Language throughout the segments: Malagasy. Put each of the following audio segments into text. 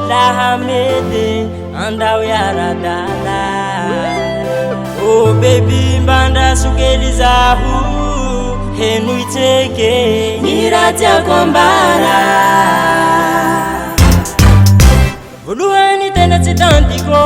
Lahamede andao yaradala. Oh baby mbanda sugelizahu henu iteke niratia kombara Vuluani tena titantiko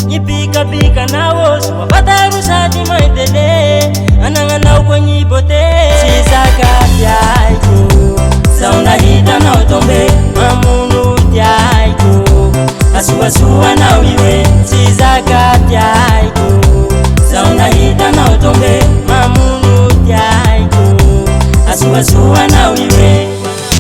Nipika pika na wosu wapataru sati maitele Anangana ukwenye bote Sisaka yaiko Sauna hita na utombe Mamunu yaiko Asuwa na uiwe Sisaka yaiko Sauna hita na utombe Mamunu yaiko Asuwa na uiwe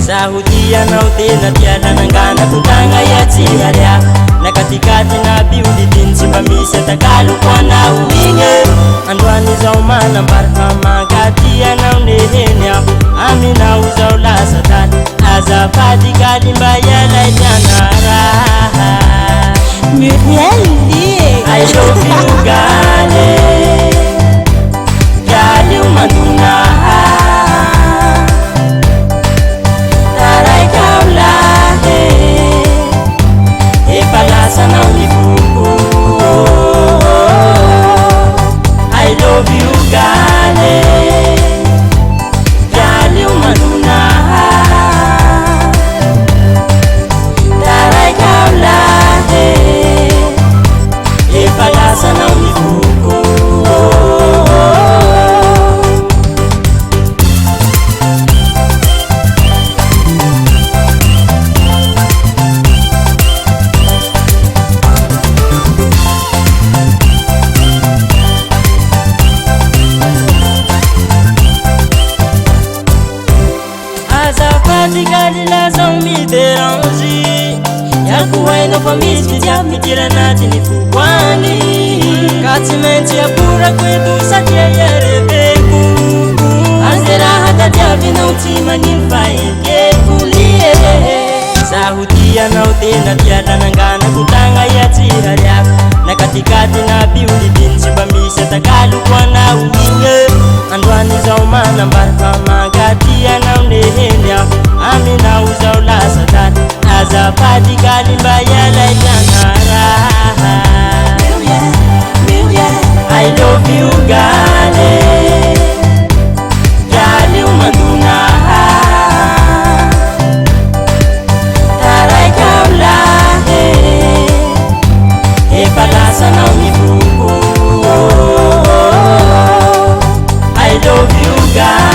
Sahudia na utena tiada nangana kutanga ya tiaria Na katikati na biudi dinsimba misa takalu kwa na ulinge Andwani za umana mbarka magatia na unehenia Amina uza ula satani Azafati kalimba ya laitanara I love you gale Gale umanduna Sana unifuku I love you gale Gale umanuna Tarai kaulahe Epala sana unifuku Galila sans m'y déranger Yakuwaino famisi tia mikira nati ni fukwani Katimenti ya pura kwetu satia ya rebeku Azera hata tiavina utima nimfaye kulie Sahudia na utena tiada nangana kutanga ya tiraria Na katikati na biuli binsi bamisha takalu kwa na uwinge Andwani za umana mbarka magatia na unehenia Amina uza ula satani Azafati kalimba ya laitanara I love you gale Gale umanduna Tarai kaulahe Epala sana unifuku I love you gale